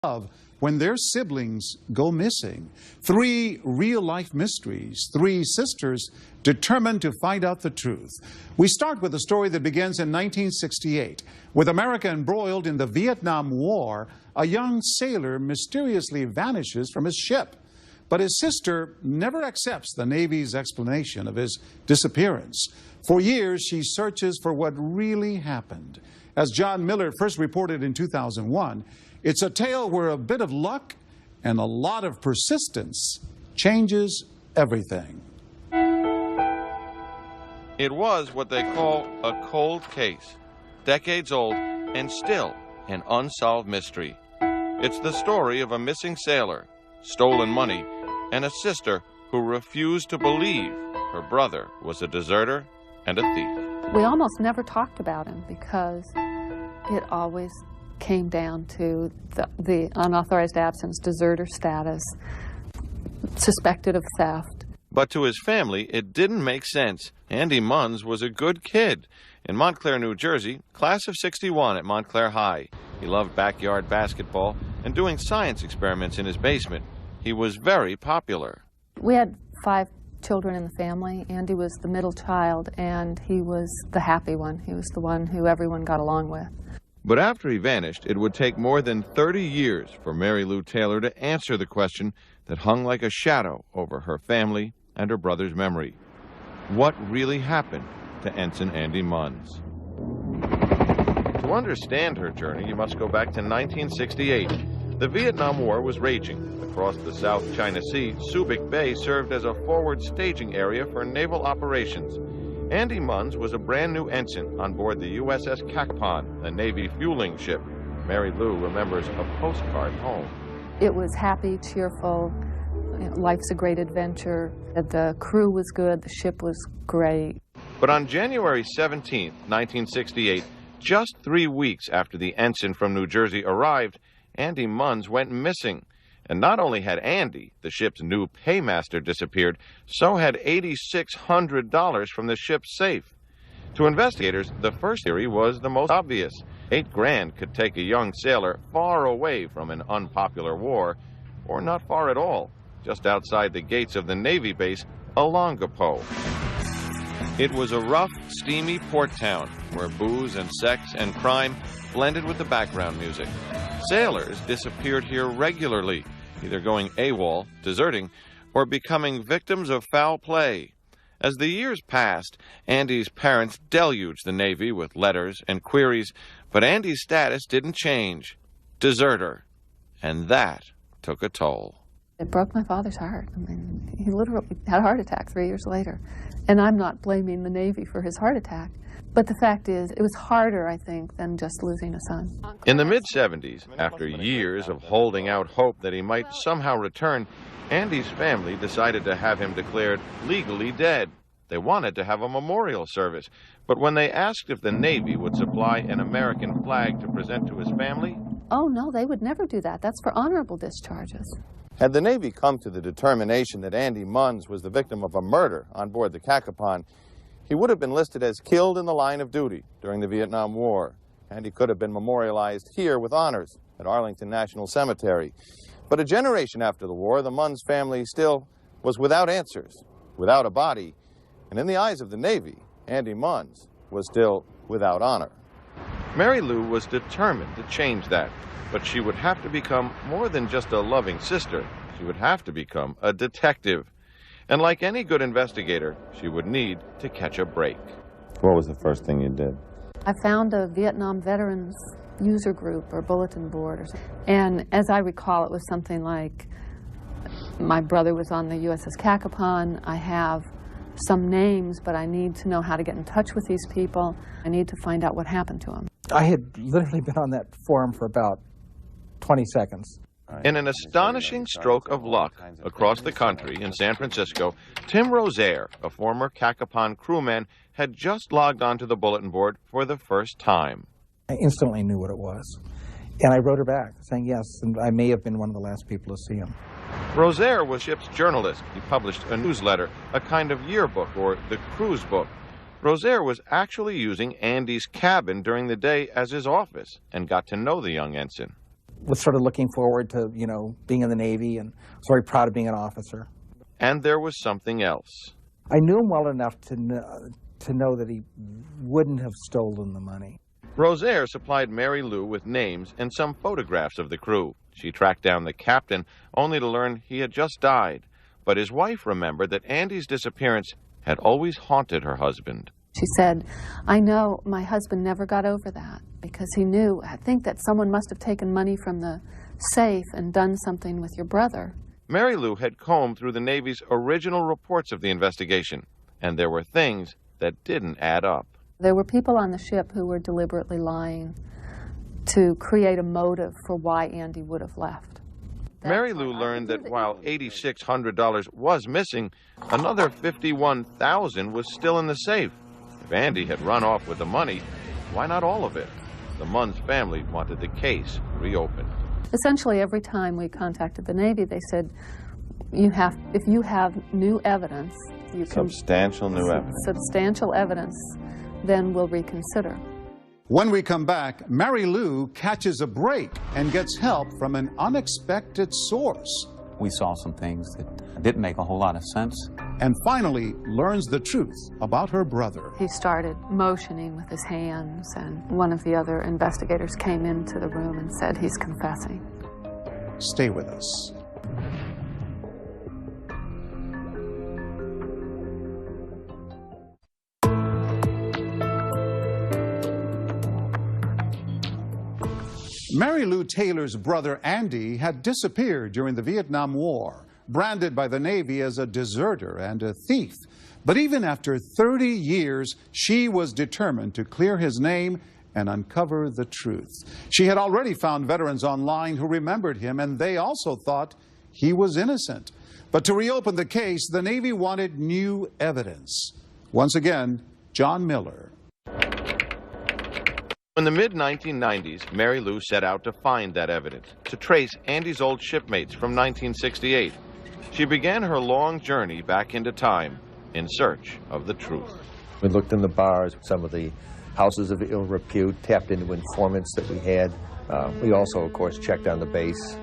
Of when their siblings go missing. 3 real-life mysteries, 3 sisters determined to find out the truth. We start with a story that begins in 1968. With America embroiled in the Vietnam War, a young sailor mysteriously vanishes from his ship. But his sister never accepts the Navy's explanation of his disappearance. For years, she searches for what really happened. As John Miller first reported in 2001, it's a tale where a bit of luck and a lot of persistence changes everything. It was what they call a cold case, decades old and still an unsolved mystery. It's the story of a missing sailor, stolen money, and a sister who refused to believe her brother was a deserter and a thief. We almost never talked about him because it always came down to the unauthorized absence, deserter status, suspected of theft. But to his family, it didn't make sense. Andy Munns was a good kid. In Montclair, New Jersey, class of '61 at Montclair High. He loved backyard basketball and doing science experiments in his basement. He was very popular. We had 5 children in the family. Andy was the middle child, and he was the happy one. He was the one who everyone got along with. But after he vanished, it would take more than 30 years for Mary Lou Taylor to answer the question that hung like a shadow over her family and her brother's memory. What really happened to Ensign Andy Munns? To understand her journey, you must go back to 1968. The Vietnam War was raging. Across the South China Sea, Subic Bay served as a forward staging area for naval operations. Andy Munns was a brand new ensign on board the USS Cacpon, a Navy fueling ship. Mary Lou remembers a postcard home. It was happy, cheerful. Life's a great adventure. The crew was good. The ship was great. But on January 17, 1968, just 3 weeks after the ensign from New Jersey arrived, Andy Munns went missing. And not only had Andy, the ship's new paymaster, disappeared, so had $8,600 from the ship's safe. To investigators, the first theory was the most obvious. $8,000 could take a young sailor far away from an unpopular war, or not far at all, just outside the gates of the Navy base, Olongapo. It was a rough, steamy port town where booze and sex and crime blended with the background music. Sailors disappeared here regularly, either going AWOL, deserting, or becoming victims of foul play. As the years passed, Andy's parents deluged the Navy with letters and queries, but Andy's status didn't change. Deserter. And that took a toll. It broke my father's heart. I mean, he literally had a heart attack 3 years later. And I'm not blaming the Navy for his heart attack. But the fact is, it was harder, I think, than just losing a son. In the mid-'70s, after years of holding out hope that he might somehow return, Andy's family decided to have him declared legally dead. They wanted to have a memorial service, but when they asked if the Navy would supply an American flag to present to his family... Oh, no, they would never do that. That's for honorable discharges. Had the Navy come to the determination that Andy Munns was the victim of a murder on board the Cacapon, he would have been listed as killed in the line of duty during the Vietnam War, and he could have been memorialized here with honors at Arlington National Cemetery. But a generation after the war, the Munns family still was without answers, without a body, and in the eyes of the Navy, Andy Munns was still without honor. Mary Lou was determined to change that, but she would have to become more than just a loving sister. She would have to become a detective. And like any good investigator, she would need to catch a break. What was the first thing you did? I found a Vietnam veterans user group or bulletin board or something. And as I recall, it was something like, my brother was on the USS Cacapon. I have some names, but I need to know how to get in touch with these people. I need to find out what happened to them. I had literally been on that forum for about 20 seconds. In an astonishing stroke of luck, across the country in San Francisco, Tim Rosaire, a former Cacapon crewman, had just logged onto the bulletin board for the first time. I instantly knew what it was. And I wrote her back, saying yes, and I may have been one of the last people to see him. Rosaire was ship's journalist. He published a newsletter, a kind of yearbook or the cruise book. Rosaire was actually using Andy's cabin during the day as his office and got to know the young ensign. was sort of looking forward to, you know, being in the Navy, and was very proud of being an officer. And there was something else. I knew him well enough to know that he wouldn't have stolen the money. Rosaire supplied Mary Lou with names and some photographs of the crew. She tracked down the captain, only to learn he had just died. But his wife remembered that Andy's disappearance had always haunted her husband. She said, I know my husband never got over that because he knew, I think that someone must have taken money from the safe and done something with your brother. Mary Lou had combed through the Navy's original reports of the investigation, and there were things that didn't add up. There were people on the ship who were deliberately lying to create a motive for why Andy would have left. Mary Lou learned that while $8,600 was missing, another $51,000 was still in the safe. If Andy had run off with the money, why not all of it? The Munns family wanted the case reopened. Essentially, every time we contacted the Navy, they said, if you have new evidence, Substantial new evidence. Substantial evidence, then we'll reconsider. When we come back, Mary Lou catches a break and gets help from an unexpected source. We saw some things that didn't make a whole lot of sense. And finally learns the truth about her brother. He started motioning with his hands, and one of the other investigators came into the room and said he's confessing. Stay with us. Mary Lou Taylor's brother Andy had disappeared during the Vietnam War, branded by the Navy as a deserter and a thief. But even after 30 years, she was determined to clear his name and uncover the truth. She had already found veterans online who remembered him, and they also thought he was innocent. But to reopen the case, the Navy wanted new evidence. Once again, John Miller. In the mid-1990s, Mary Lou set out to find that evidence, to trace Andy's old shipmates from 1968. She began her long journey back into time in search of the truth. We looked in the bars, some of the houses of ill repute, tapped into informants that we had. We also, of course, checked on the base.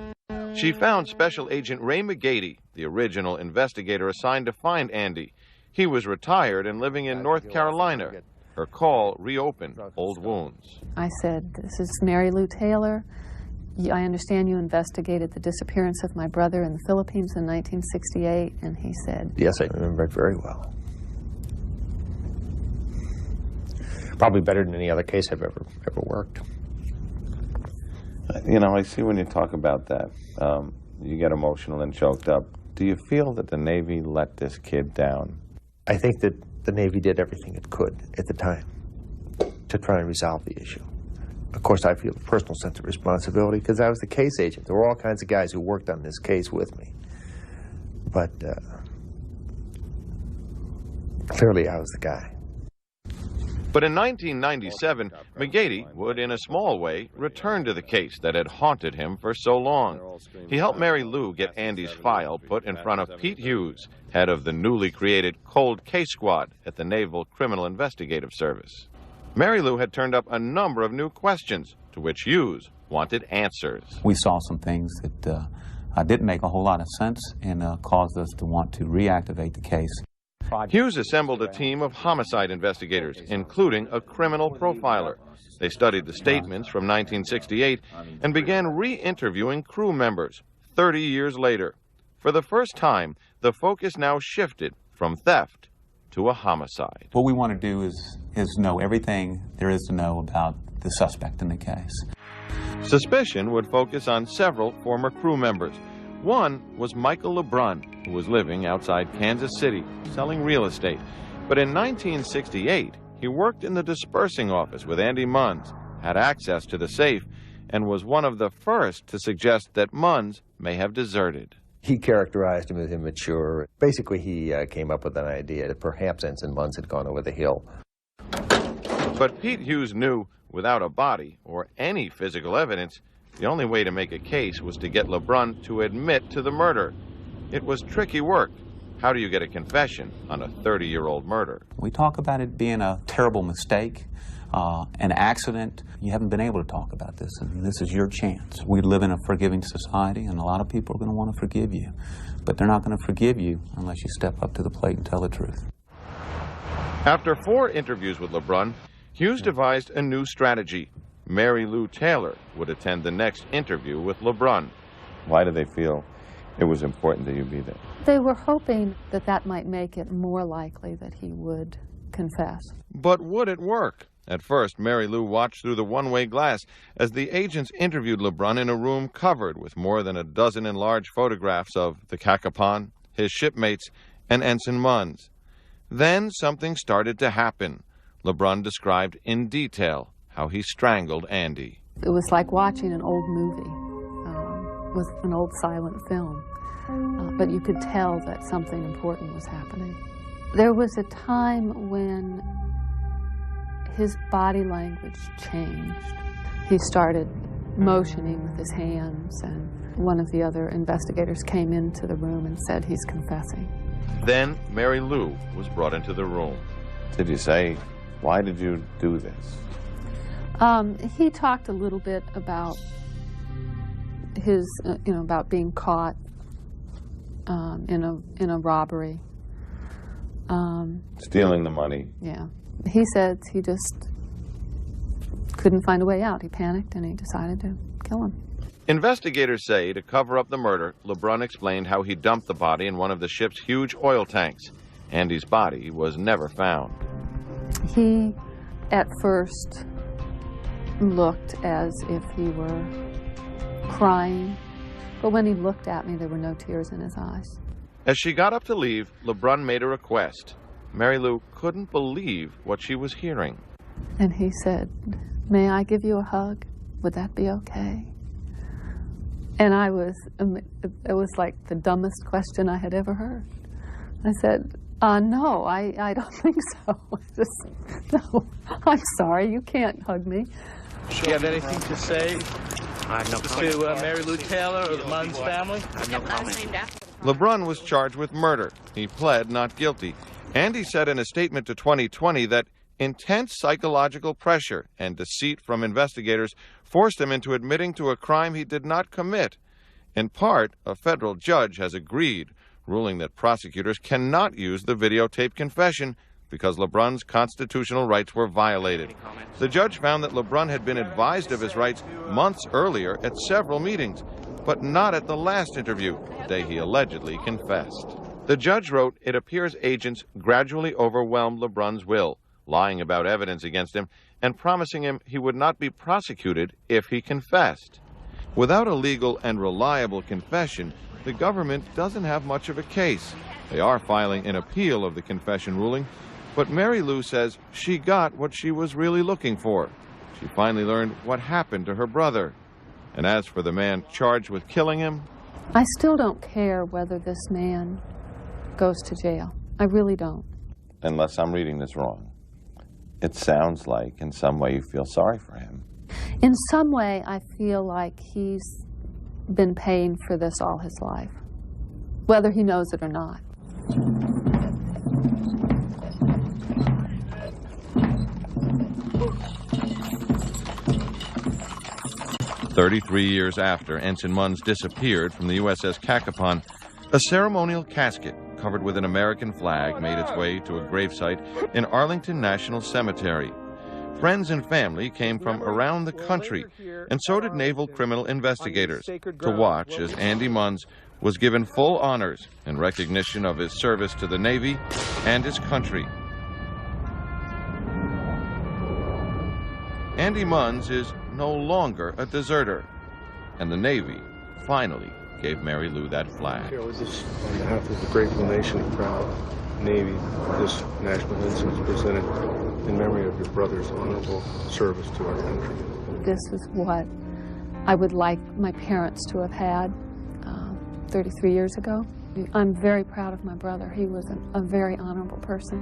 She found Special Agent Ray McGady, the original investigator assigned to find Andy. He was retired and living in North Carolina. Her call reopened old wounds. I said, this is Mary Lou Taylor. I understand you investigated the disappearance of my brother in the Philippines in 1968. And he said, yes, I remember it very well. Probably better than any other case I've ever worked. You know, I see when you talk about that, you get emotional and choked up. Do you feel that the Navy let this kid down? I think that the Navy did everything it could at the time to try and resolve the issue. Of course, I feel a personal sense of responsibility because I was the case agent. There were all kinds of guys who worked on this case with me. But clearly I was the guy. But in 1997, McGady would, in a small way, return to the case that had haunted him for so long. He helped Mary Lou get Andy's file put in front of Pete Hughes, head of the newly created Cold Case Squad at the Naval Criminal Investigative Service. Mary Lou had turned up a number of new questions, to which Hughes wanted answers. We saw some things that didn't make a whole lot of sense and caused us to want to reactivate the case. Hughes assembled a team of homicide investigators, including a criminal profiler. They studied the statements from 1968 and began re-interviewing crew members 30 years later. For the first time, the focus now shifted from theft to a homicide. What we want to do is know everything there is to know about the suspect in the case. Suspicion would focus on several former crew members. One was Michael LeBrun, who was living outside Kansas City, selling real estate. But in 1968, he worked in the dispersing office with Andy Munns, had access to the safe, and was one of the first to suggest that Munns may have deserted. He characterized him as immature. Basically, he came up with an idea that perhaps Ensign Munns had gone over the hill. But Pete Hughes knew, without a body or any physical evidence, the only way to make a case was to get LeBrun to admit to the murder. It was tricky work. How do you get a confession on a 30-year-old murder? We talk about it being a terrible mistake. an accident, you haven't been able to talk about this, and this is your chance. We live in a forgiving society, and a lot of people are going to want to forgive you, but they're not going to forgive you unless you step up to the plate and tell the truth. After 4 interviews with LeBrun, Hughes devised a new strategy. Mary Lou Taylor would attend the next interview with LeBrun. Why do they feel it was important that you be there? They were hoping that that might make it more likely that he would confess. But would it work? At first, Mary Lou watched through the one-way glass as the agents interviewed LeBrun in a room covered with more than a dozen enlarged photographs of the Cacapon, his shipmates, and Ensign Munns. Then something started to happen. LeBrun described in detail how he strangled Andy. It was like watching an old movie with an old silent film, but you could tell that something important was happening. There was a time when his body language changed. He started motioning with his hands, and one of the other investigators came into the room and said he's confessing. Then Mary Lou was brought into the room. Did you say, why did you do this? He talked a little bit about his, about being caught in a robbery. Stealing the money. Yeah. He said he just couldn't find a way out. He panicked and he decided to kill him. Investigators say to cover up the murder, LeBrun explained how he dumped the body in one of the ship's huge oil tanks. Andy's body was never found. He, at first, looked as if he were crying, but when he looked at me, there were no tears in his eyes. As she got up to leave, LeBrun made a request. Mary Lou couldn't believe what she was hearing. And he said, "May I give you a hug? Would that be okay?" And it was like the dumbest question I had ever heard. I said, no, I don't think so. No, I'm sorry, you can't hug me. Do you have anything to say to Mary Lou Taylor or the Munns family? I have no comment. LeBrun was charged with murder. He pled not guilty. And he said in a statement to 2020 that intense psychological pressure and deceit from investigators forced him into admitting to a crime he did not commit. In part, a federal judge has agreed, ruling that prosecutors cannot use the videotape confession because LeBrun's constitutional rights were violated. The judge found that LeBrun had been advised of his rights months earlier at several meetings, but not at the last interview, the day he allegedly confessed. The judge wrote, it appears agents gradually overwhelmed LeBrun's will, lying about evidence against him and promising him he would not be prosecuted if he confessed. Without a legal and reliable confession, the government doesn't have much of a case. They are filing an appeal of the confession ruling, but Mary Lou says she got what she was really looking for. She finally learned what happened to her brother. And as for the man charged with killing him, I still don't care whether this man goes to jail. I really don't. Unless I'm reading this wrong, it sounds like in some way you feel sorry for him. In some way, I feel like he's been paying for this all his life, whether he knows it or not. "33 years after Ensign Munns disappeared from the USS Cacapon, a ceremonial casket covered with an American flag made its way to a gravesite in Arlington National Cemetery. Friends and family came from around the country, and so did naval criminal investigators, to watch as Andy Munns was given full honors in recognition of his service to the Navy and his country. Andy Munns is no longer a deserter, and the Navy finally gave Mary Lou that flag. Just on behalf of the grateful nation and proud Navy, this national ensign is presented in memory of your brother's honorable service to our country. This is what I would like my parents to have had 33 years ago. I'm very proud of my brother. He was a very honorable person.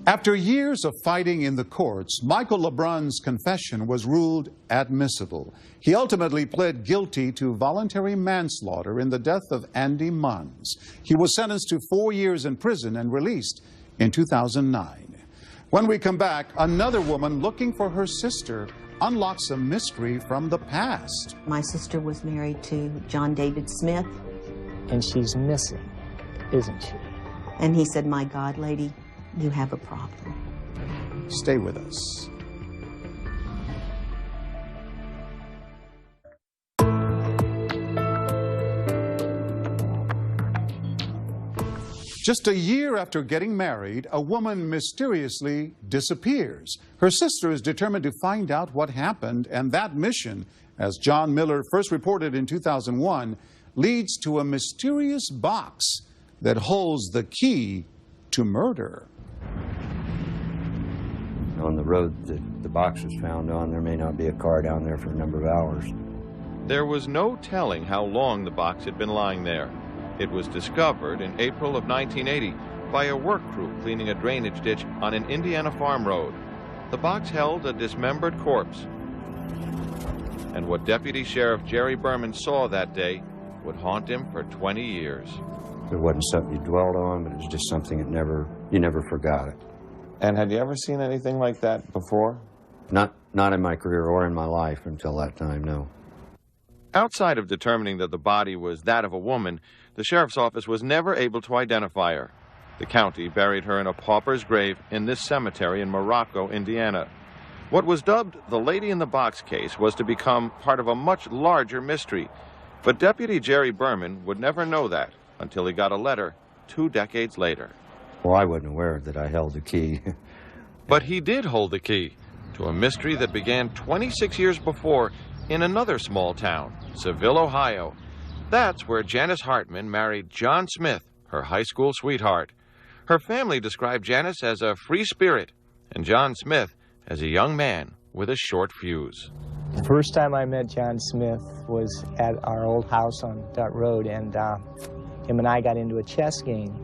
After years of fighting in the courts, Michael LeBrun's confession was ruled admissible. He ultimately pled guilty to voluntary manslaughter in the death of Andy Munns. He was sentenced to 4 years in prison and released in 2009. When we come back, another woman looking for her sister unlocks a mystery from the past. My sister was married to John David Smith. And she's missing, isn't she? And he said, my God, lady, you have a problem. Stay with us. Just a year after getting married, a woman mysteriously disappears. Her sister is determined to find out what happened, and that mission, as John Miller first reported in 2001, leads to a mysterious box that holds the key to murder. On the road that the box was found on, there may not be a car down there for a number of hours. There was no telling how long the box had been lying there. It was discovered in April of 1980 by a work crew cleaning a drainage ditch on an Indiana farm road. The box held a dismembered corpse. And what Deputy Sheriff Jerry Berman saw that day would haunt him for 20 years. It wasn't something you dwelled on, but it was just something that you never forgot it. And had you ever seen anything like that before? Not in my career or in my life until that time, no. Outside of determining that the body was that of a woman, the sheriff's office was never able to identify her. The county buried her in a pauper's grave in this cemetery in Morocco, Indiana. What was dubbed the Lady in the Box case was to become part of a much larger mystery. But Deputy Jerry Berman would never know that until he got a letter 2 decades later. Well, I wasn't aware that I held the key. But he did hold the key to a mystery that began 26 years before in another small town, Seville, Ohio. That's where Janice Hartman married John Smith, her high school sweetheart. Her family described Janice as a free spirit and John Smith as a young man with a short fuse. The first time I met John Smith was at our old house on Dart Road, and him and I got into a chess game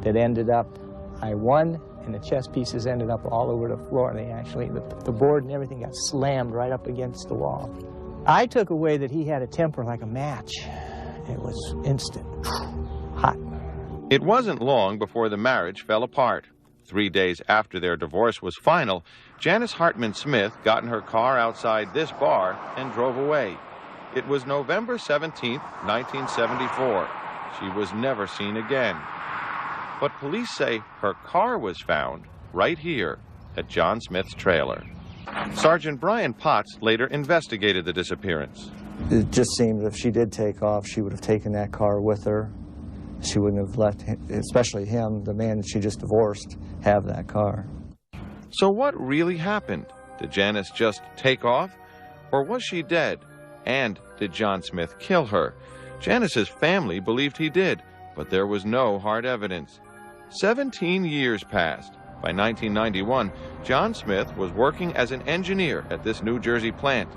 that ended up, I won, and the chess pieces ended up all over the floor. They actually, the board and everything got slammed right up against the wall. I took away that he had a temper like a match. It was instant, hot. It wasn't long before the marriage fell apart. 3 days after their divorce was final, Janice Hartman Smith got in her car outside this bar and drove away. It was November 17th, 1974. She was never seen again. But police say her car was found right here at John Smith's trailer. Sergeant Brian Potts later investigated the disappearance. It just seemed that if she did take off, she would have taken that car with her. She wouldn't have let him, especially him, the man that she just divorced, have that car. So what really happened? Did Janice just take off? Or was she dead? And did John Smith kill her? Janice's family believed he did, but there was no hard evidence. 17 years passed. By 1991, John Smith was working as an engineer at this New Jersey plant,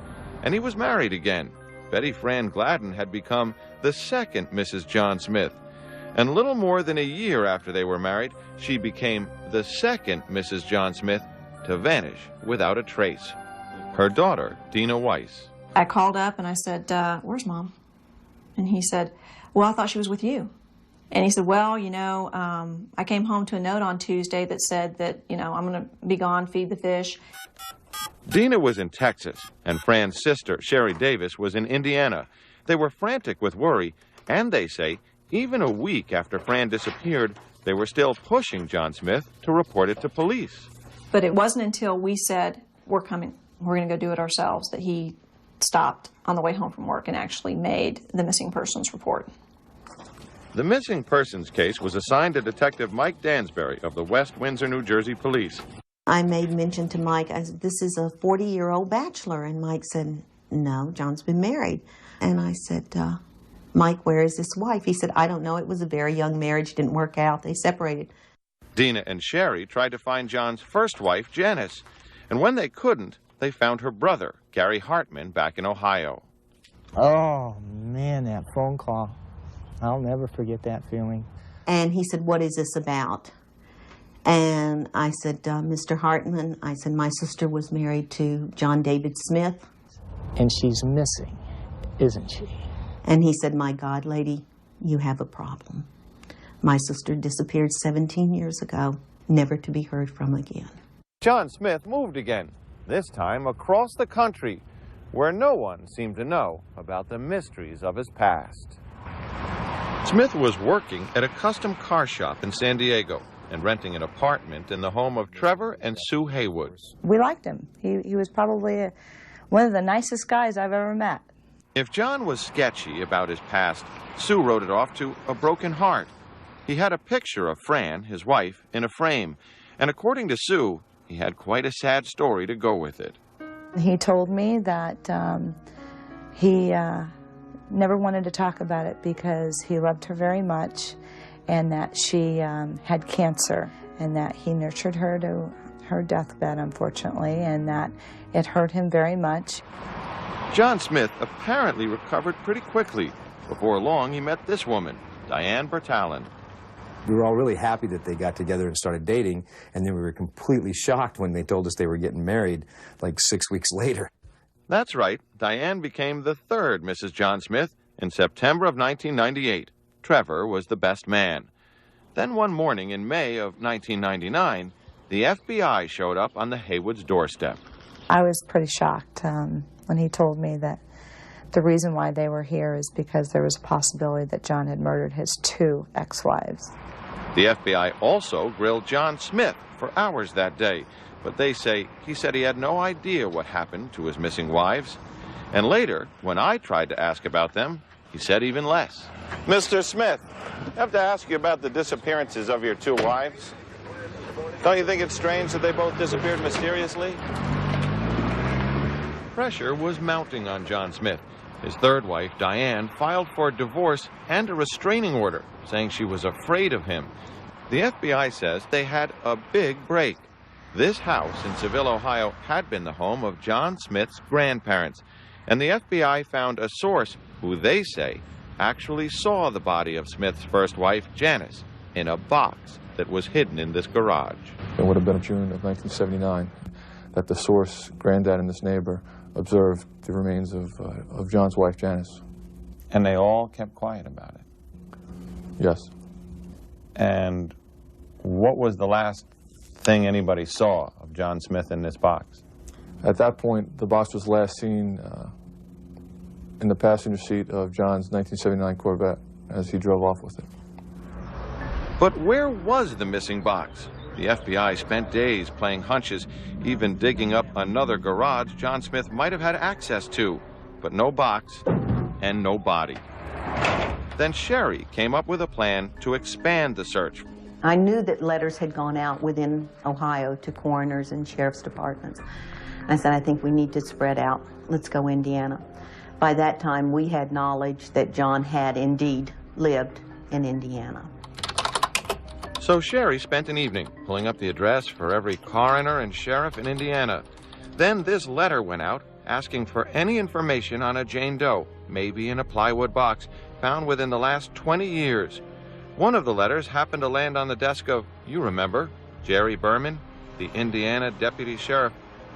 and he was married again. Betty Fran Gladden had become the second Mrs. John Smith. And little more than a year after they were married, she became the second Mrs. John Smith to vanish without a trace. Her daughter, Dina Weiss. I called up and I said, where's Mom? And he said, well, I thought she was with you. And he said, well, you know, I came home to a note on Tuesday that said that, you know, I'm going to be gone, feed the fish. Dina was in Texas, and Fran's sister, Sherry Davis, was in Indiana. They were frantic with worry, and they say, even a week after Fran disappeared, they were still pushing John Smith to report it to police. But it wasn't until we said, we're coming, we're going to go do it ourselves, that he stopped on the way home from work and actually made the missing persons report. The missing persons case was assigned to Detective Mike Dansbury of the West Windsor, New Jersey Police. I made mention to Mike, I said, this is a 40-year-old bachelor. And Mike said, no, John's been married. And I said, Mike, where is his wife? He said, I don't know. It was a very young marriage. Didn't work out. They separated. Dina and Sherry tried to find John's first wife, Janice. And when they couldn't, they found her brother, Gary Hartman, back in Ohio. Oh, man, that phone call. I'll never forget that feeling. And he said, what is this about? And I said, Mr. Hartman, I said, my sister was married to John David Smith. And she's missing, isn't she? And he said, my God, lady, you have a problem. My sister disappeared 17 years ago, never to be heard from again. John Smith moved again, this time across the country, where no one seemed to know about the mysteries of his past. Smith was working at a custom car shop in San Diego and renting an apartment in the home of Trevor and Sue Haywood. We liked him. He was probably one of the nicest guys I've ever met. If John was sketchy about his past, Sue wrote it off to a broken heart. He had a picture of Fran, his wife, in a frame, and according to Sue, he had quite a sad story to go with it. He told me that he never wanted to talk about it because he loved her very much and that she had cancer and that he nurtured her to her deathbed, unfortunately, and that it hurt him very much. John Smith apparently recovered pretty quickly. Before long, he met this woman, Diane Bertalin. We were all really happy that they got together and started dating, and then we were completely shocked when they told us they were getting married like 6 weeks later. That's right. Diane became the third Mrs. John Smith in September of 1998. Trevor was the best man. Then one morning in May of 1999, the FBI showed up on the Haywoods' doorstep. I was pretty shocked when he told me that the reason why they were here is because there was a possibility that John had murdered his 2 ex-wives. The FBI also grilled John Smith for hours that day, but they say he said he had no idea what happened to his missing wives. And later, when I tried to ask about them, he said even less. Mr. Smith, I have to ask you about the disappearances of your 2 wives. Don't you think it's strange that they both disappeared mysteriously? Pressure was mounting on John Smith. His third wife, Diane, filed for divorce and a restraining order, saying she was afraid of him. The FBI says they had a big break. This house in Seville, Ohio, had been the home of John Smith's grandparents, and the FBI found a source who they say actually saw the body of Smith's first wife, Janice, in a box that was hidden in this garage. It would have been June of 1979 that the source, granddad and this neighbor, observed the remains of John's wife, Janice. And they all kept quiet about it? Yes. And what was the last thing anybody saw of John Smith in this box? At that point, the box was last seen in the passenger seat of John's 1979 Corvette as he drove off with it. But where was the missing box? The FBI spent days playing hunches, even digging up another garage John Smith might have had access to, but no box and no body. Then Sherry came up with a plan to expand the search. I knew that letters had gone out within Ohio to coroners and sheriff's departments. I said, I think we need to spread out. Let's go Indiana. By that time, we had knowledge that John had indeed lived in Indiana. So Sherry spent an evening pulling up the address for every coroner and sheriff in Indiana. Then this letter went out asking for any information on a Jane Doe, maybe in a plywood box, found within the last 20 years. One of the letters happened to land on the desk of, you remember, Jerry Berman, the Indiana deputy sheriff,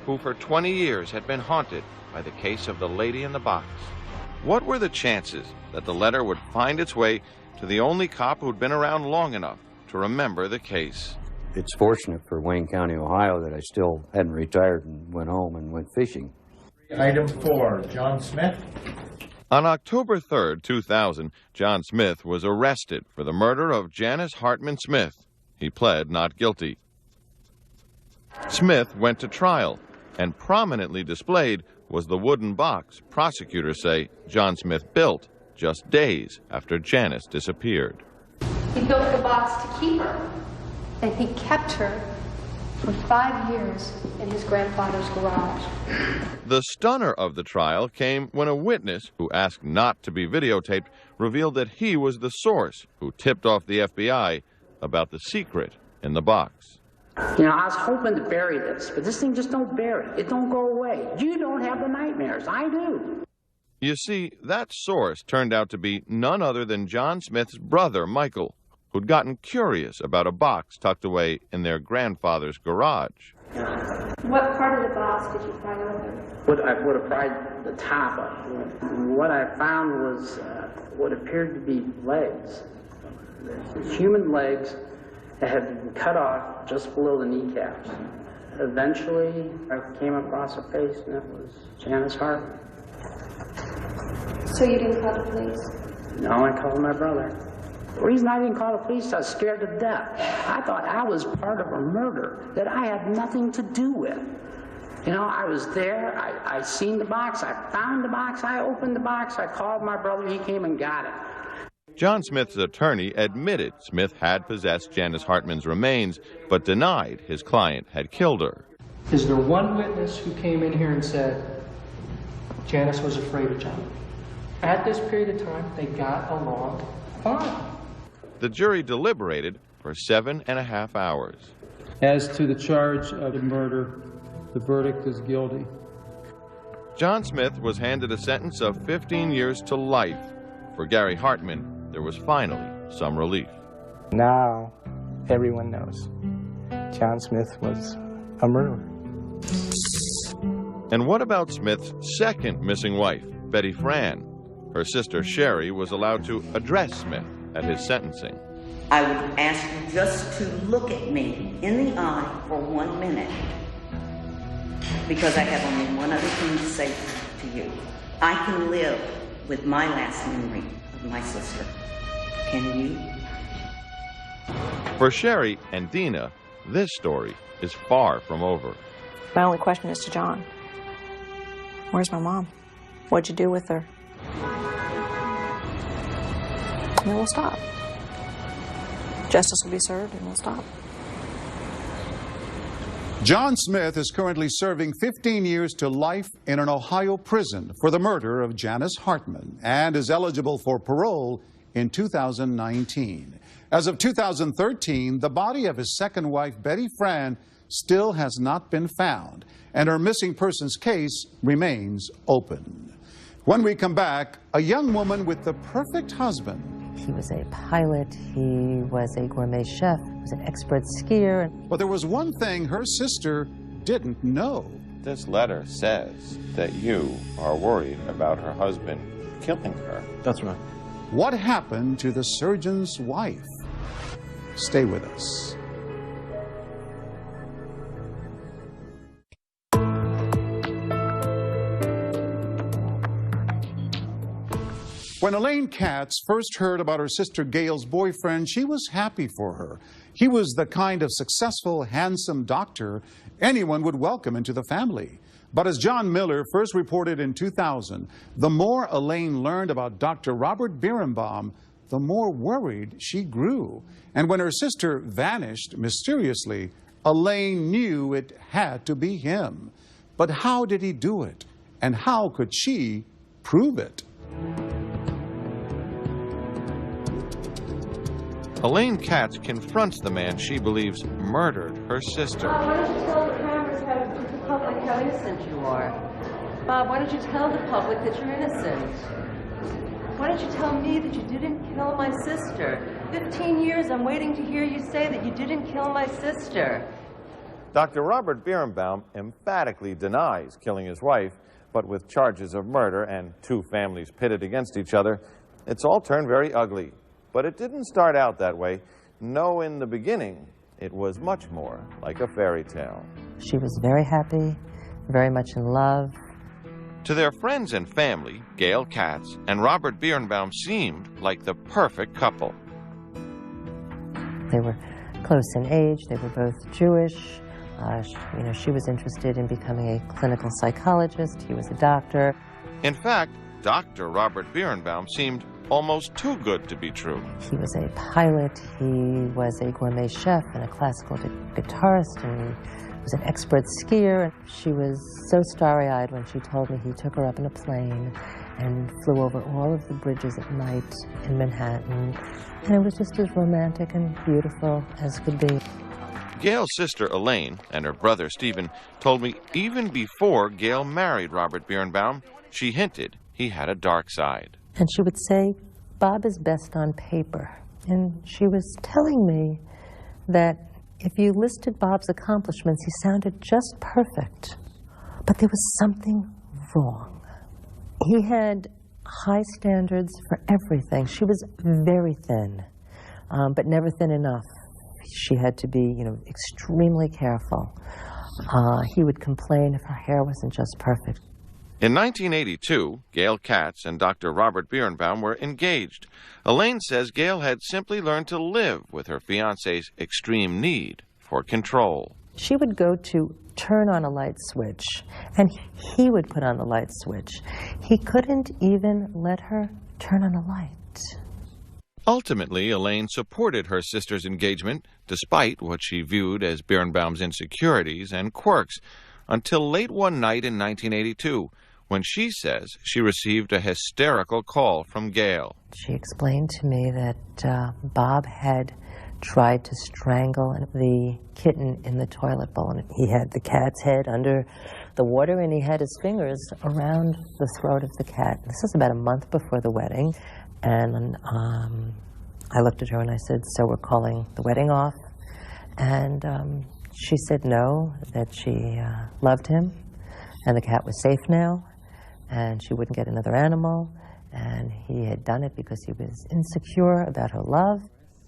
who for 20 years had been haunted by the case of the lady in the box. What were the chances that the letter would find its way to the only cop who'd been around long enough to remember the case? It's fortunate for Wayne County, Ohio, that I still hadn't retired and went home and went fishing. Item 4, John Smith. On October 3rd, 2000, John Smith was arrested for the murder of Janice Hartman Smith. He pled not guilty. Smith went to trial, and prominently displayed was the wooden box prosecutors say John Smith built just days after Janice disappeared. He built the box to keep her, and he kept her for 5 years in his grandfather's garage. The stunner of the trial came when a witness, who asked not to be videotaped, revealed that he was the source who tipped off the FBI about the secret in the box. You know, I was hoping to bury this, but this thing just don't bury. It don't go away. You don't have the nightmares. I do. You see, that source turned out to be none other than John Smith's brother, Michael, who'd gotten curious about a box tucked away in their grandfather's garage. What part of the box did you find open? I would have pried the top up. What I found was what appeared to be legs. Human legs that had been cut off just below the kneecaps. eventually I came across a face, and it was Janice Hartman. So you didn't call the police? No, I called my brother. The reason I didn't call the police, I was scared to death. I thought I was part of a murder that I had nothing to do with. You know, I was there, I seen the box, I found the box, I opened the box, I called my brother, he came and got it. John Smith's attorney admitted Smith had possessed Janice Hartman's remains, but denied his client had killed her. Is there one witness who came in here and said Janice was afraid of John? At this period of time, they got along fine. The jury deliberated for 7.5 hours. As to the charge of the murder, the verdict is guilty. John Smith was handed a sentence of 15 years to life. For Gary Hartman, there was finally some relief. Now, everyone knows John Smith was a murderer. And what about Smith's second missing wife, Betty Fran? Her sister Sherry was allowed to address Smith at his sentencing. I would ask you just to look at me in the eye for 1 minute, because I have only one other thing to say to you. I can live with my last memory of my sister. Can you? For Sherry and Dina, this story is far from over. My only question is to John. Where's my mom? What'd you do with her? And then we'll stop. Justice will be served and we'll stop. John Smith is currently serving 15 years to life in an Ohio prison for the murder of Janice Hartman and is eligible for parole in 2019. As of 2013, the body of his second wife, Betty Fran, still has not been found, and her missing persons case remains open. When we come back, a young woman with the perfect husband. He was a pilot, he was a gourmet chef, he was an expert skier. But there was one thing her sister didn't know. This letter says that you are worried about her husband killing her. That's right. What happened to the surgeon's wife? Stay with us. When Elaine Katz first heard about her sister Gail's boyfriend, she was happy for her. He was the kind of successful, handsome doctor anyone would welcome into the family. But as John Miller first reported in 2000, the more Elaine learned about Dr. Robert Birnbaum, the more worried she grew. And when her sister vanished mysteriously, Elaine knew it had to be him. But how did he do it? And how could she prove it? Elaine Katz confronts the man she believes murdered her sister. Bob, why don't you tell the cameras to the public how innocent you are? Bob, why don't you tell the public that you're innocent? Why don't you tell me that you didn't kill my sister? 15 years I'm waiting to hear you say that you didn't kill my sister. Dr. Robert Birnbaum emphatically denies killing his wife, but with charges of murder and two families pitted against each other, it's all turned very ugly. But it didn't start out that way. No, in the beginning, it was much more like a fairy tale. She was very happy, very much in love. To their friends and family, Gail Katz and Robert Birnbaum seemed like the perfect couple. They were close in age, they were both Jewish. She was interested in becoming a clinical psychologist, he was a doctor. In fact, Dr. Robert Birnbaum seemed almost too good to be true. He was a pilot, he was a gourmet chef and a classical guitarist, and he was an expert skier. She was so starry-eyed when she told me he took her up in a plane and flew over all of the bridges at night in Manhattan. And it was just as romantic and beautiful as could be. Gail's sister Elaine and her brother Stephen told me even before Gail married Robert Birnbaum, she hinted he had a dark side. And she would say, Bob is best on paper. And she was telling me that if you listed Bob's accomplishments, he sounded just perfect. But there was something wrong. He had high standards for everything. She was very thin, but never thin enough. She had to be, extremely careful. He would complain if her hair wasn't just perfect. In 1982, Gail Katz and Dr. Robert Birnbaum were engaged. Elaine says Gail had simply learned to live with her fiancé's extreme need for control. She would go to turn on a light switch, and he would put on the light switch. He couldn't even let her turn on a light. Ultimately, Elaine supported her sister's engagement, despite what she viewed as Birnbaum's insecurities and quirks, until late one night in 1982, when she says she received a hysterical call from Gail. She explained to me that Bob had tried to strangle the kitten in the toilet bowl. And he had the cat's head under the water, and he had his fingers around the throat of the cat. This was about a month before the wedding, and I looked at her and I said, "So we're calling the wedding off?" And she said no, that she loved him, and the cat was safe now, and she wouldn't get another animal, and he had done it because he was insecure about her love.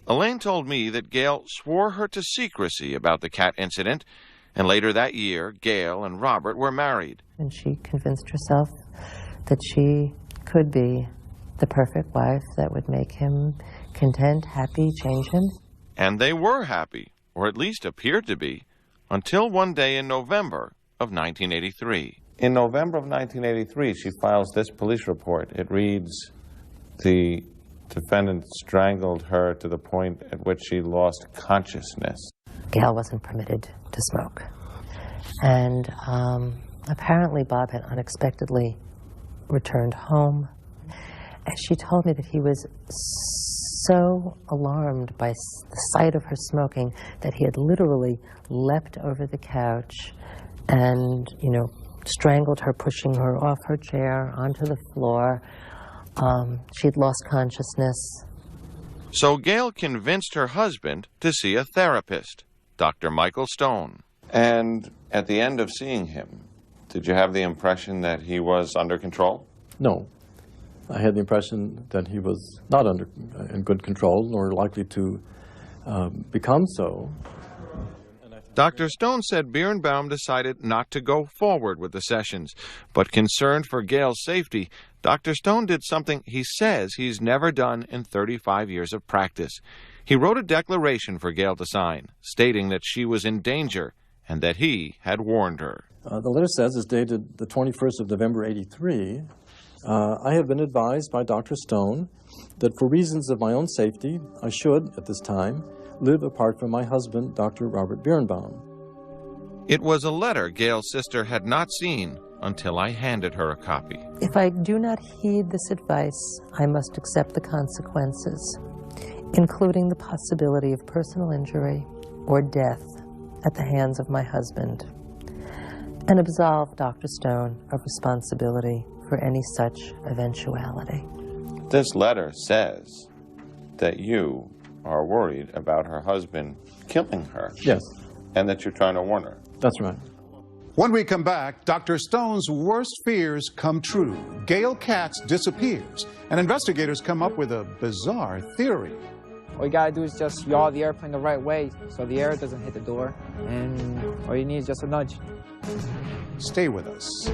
Elaine told me that Gail swore her to secrecy about the cat incident, and later that year, Gail and Robert were married. And she convinced herself that she could be the perfect wife that would make him content, happy, change him. And they were happy, or at least appeared to be, until one day in November of 1983. In November of 1983, she files this police report. It reads, "The defendant strangled her to the point at which she lost consciousness." Gail wasn't permitted to smoke. And apparently Bob had unexpectedly returned home. And she told me that he was so alarmed by the sight of her smoking that he had literally leapt over the couch and, strangled her, pushing her off her chair onto the floor. She'd lost consciousness. So Gail convinced her husband to see a therapist, Dr. Michael Stone. And at the end of seeing him, did you have the impression that he was under control? No. I had the impression that he was not in good control, nor likely to become so. Dr. Stone said Birnbaum decided not to go forward with the sessions, but concerned for Gail's safety, Dr. Stone did something he says he's never done in 35 years of practice. He wrote a declaration for Gail to sign, stating that she was in danger and that he had warned her. The letter says, it's dated the 21st of November, 83, I have been advised by Dr. Stone that for reasons of my own safety, I should, at this time, live apart from my husband, Dr. Robert Birnbaum. It was a letter Gail's sister had not seen until I handed her a copy. If I do not heed this advice, I must accept the consequences, including the possibility of personal injury or death at the hands of my husband, and absolve Dr. Stone of responsibility for any such eventuality. This letter says that you are worried about her husband killing her. Yes. And that you're trying to warn her. That's right. When we come back, Dr. Stone's worst fears come true. Gail Katz disappears, and investigators come up with a bizarre theory. All you gotta do is just yaw the airplane the right way so the air doesn't hit the door, and all you need is just a nudge. Stay with us.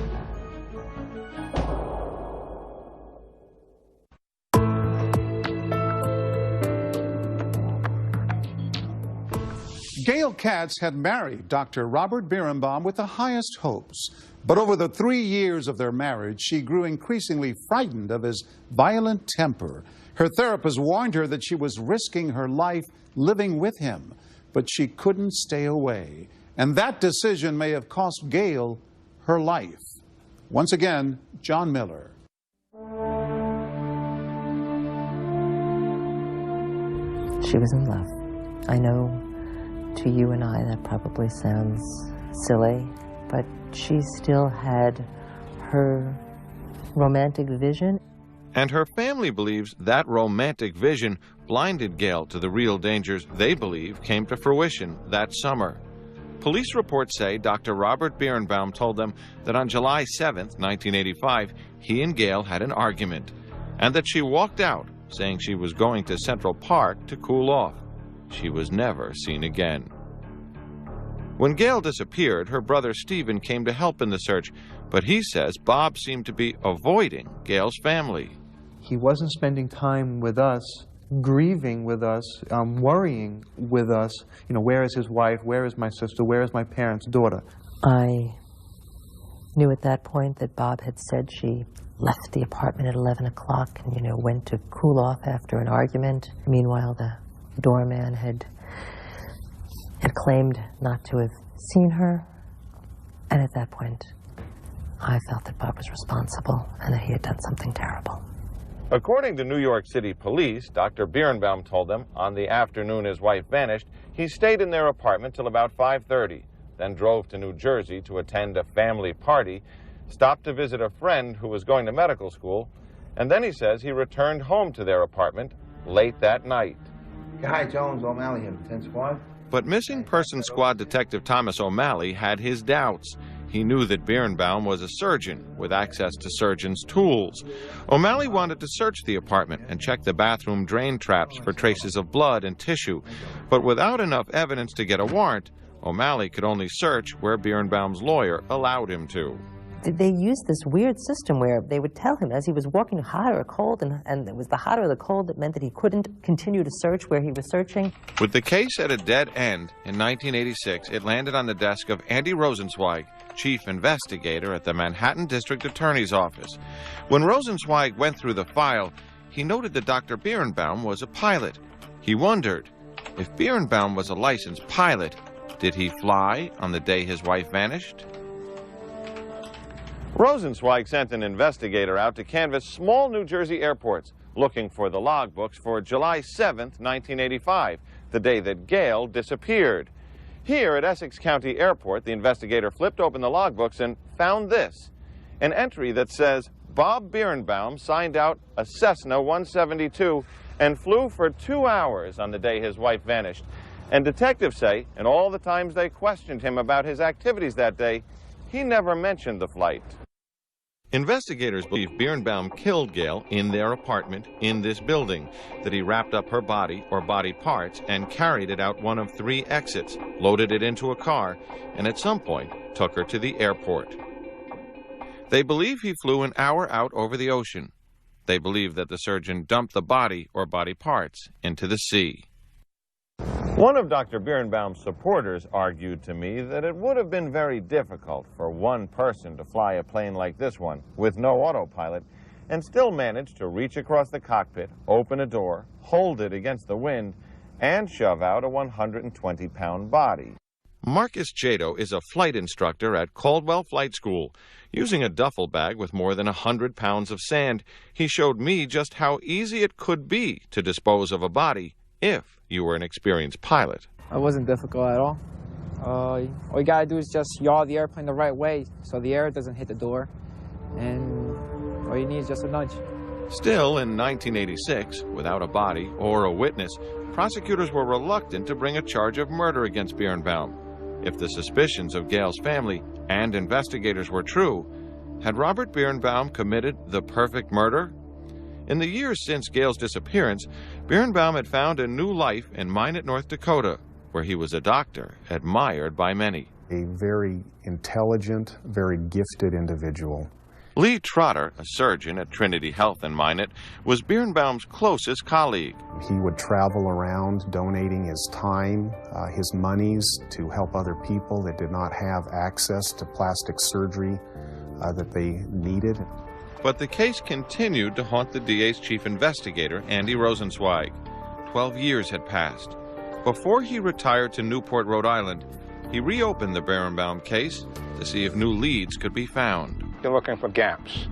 Gail Katz had married Dr. Robert Birnbaum with the highest hopes. But over the 3 years of their marriage, she grew increasingly frightened of his violent temper. Her therapist warned her that she was risking her life living with him, but she couldn't stay away. And that decision may have cost Gail her life. Once again, John Miller. She was in love. I know to you and I that probably sounds silly, but she still had her romantic vision. And her family believes that romantic vision blinded Gail to the real dangers they believe came to fruition that summer. Police reports say Dr. Robert Birnbaum told them that on July 7, 1985, he and Gail had an argument, and that she walked out, saying she was going to Central Park to cool off. She was never seen again. When Gail disappeared, her brother Stephen came to help in the search, but he says Bob seemed to be avoiding Gail's family. He wasn't spending time with us, grieving with us, worrying with us. You know, where is his wife? Where is my sister? Where is my parents' daughter? I knew at that point that Bob had said she left the apartment at 11 o'clock and, you know, went to cool off after an argument. Meanwhile, the doorman had claimed not to have seen her. And at that point, I felt that Bob was responsible and that he had done something terrible. According to New York City police, Dr. Birnbaum told them on the afternoon his wife vanished, he stayed in their apartment till about 5:30, then drove to New Jersey to attend a family party, stopped to visit a friend who was going to medical school, and then he says he returned home to their apartment late that night. Hi, Jones, O'Malley here, 10 Squad. But Missing Persons Squad Detective Thomas O'Malley had his doubts. He knew that Birnbaum was a surgeon with access to surgeon's tools. O'Malley wanted to search the apartment and check the bathroom drain traps for traces of blood and tissue. But without enough evidence to get a warrant, O'Malley could only search where Birnbaum's lawyer allowed him to. They used this weird system where they would tell him as he was walking hot or cold, and it was the hot or the cold that meant that he couldn't continue to search where he was searching. With the case at a dead end, in 1986, it landed on the desk of Andy Rosenzweig, chief investigator at the Manhattan District Attorney's Office. When Rosenzweig went through the file, he noted that Dr. Birnbaum was a pilot. He wondered, if Birnbaum was a licensed pilot, did he fly on the day his wife vanished? Rosenzweig sent an investigator out to canvass small New Jersey airports, looking for the logbooks for July 7th, 1985, the day that Gail disappeared. Here at Essex County Airport, the investigator flipped open the logbooks and found this, an entry that says Bob Birnbaum signed out a Cessna 172 and flew for 2 hours on the day his wife vanished. And detectives say, in all the times they questioned him about his activities that day, he never mentioned the flight. Investigators believe Birnbaum killed Gail in their apartment in this building, that he wrapped up her body or body parts and carried it out one of 3 exits, loaded it into a car, and at some point took her to the airport. They believe he flew an hour out over the ocean. They believe that the surgeon dumped the body or body parts into the sea. One of Dr. Birnbaum's supporters argued to me that it would have been very difficult for one person to fly a plane like this one with no autopilot and still manage to reach across the cockpit, open a door, hold it against the wind, and shove out a 120-pound body. Marcus Jado is a flight instructor at Caldwell Flight School. Using a duffel bag with more than 100 pounds of sand, he showed me just how easy it could be to dispose of a body if you were an experienced pilot. It wasn't difficult at all. All you gotta do is just yaw the airplane the right way so the air doesn't hit the door, and all you need is just a nudge. Still, in 1986, without a body or a witness, prosecutors were reluctant to bring a charge of murder against Birnbaum. If the suspicions of Gail's family and investigators were true, had Robert Birnbaum committed the perfect murder? In the years since Gail's disappearance, Birnbaum had found a new life in Minot, North Dakota, where he was a doctor, admired by many. A very intelligent, very gifted individual. Lee Trotter, a surgeon at Trinity Health in Minot, was Birnbaum's closest colleague. He would travel around donating his time, his monies to help other people that did not have access to plastic surgery that they needed. But the case continued to haunt the DA's chief investigator, Andy Rosenzweig. 12 years had passed. Before he retired to Newport, Rhode Island, he reopened the Birnbaum case to see if new leads could be found. You're looking for gaps,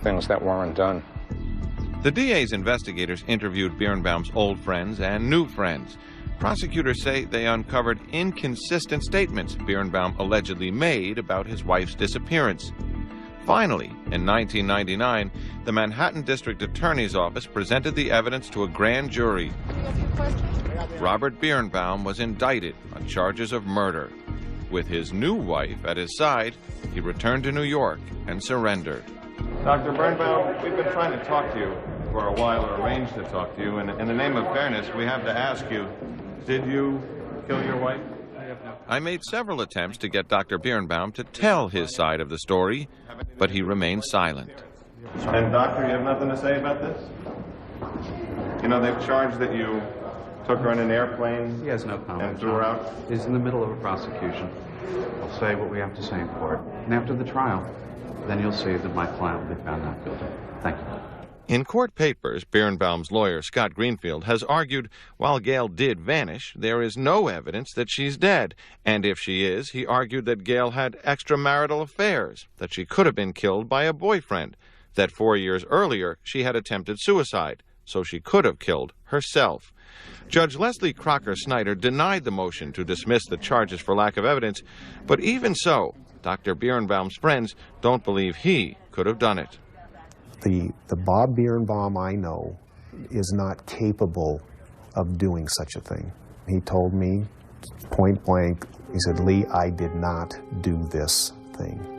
things that weren't done. The DA's investigators interviewed Birnbaum's old friends and new friends. Prosecutors say they uncovered inconsistent statements Birnbaum allegedly made about his wife's disappearance. Finally, in 1999, the Manhattan District Attorney's Office presented the evidence to a grand jury. Robert Birnbaum was indicted on charges of murder. With his new wife at his side, he returned to New York and surrendered. Dr. Birnbaum, we've been trying to talk to you for a while, or arrange to talk to you, and in the name of fairness, we have to ask you, did you kill your wife? I have no I made several attempts to get Dr. Birnbaum to tell his side of the story, but he remained silent. And doctor, you have nothing to say about this? You know, they've charged that you took her in an airplane. He has no comment. And threw her out? He's in the middle of a prosecution. We'll say what we have to say in court. And after the trial, then you'll see that my client will be found not guilty. Thank you. In court papers, Birnbaum's lawyer, Scott Greenfield, has argued while Gail did vanish, there is no evidence that she's dead. And if she is, he argued that Gail had extramarital affairs, that she could have been killed by a boyfriend, that 4 years earlier she had attempted suicide, so she could have killed herself. Judge Leslie Crocker Snyder denied the motion to dismiss the charges for lack of evidence, but even so, Dr. Birnbaum's friends don't believe he could have done it. The Bob Birnbaum I know is not capable of doing such a thing. He told me point blank, he said, "Lee, I did not do this thing."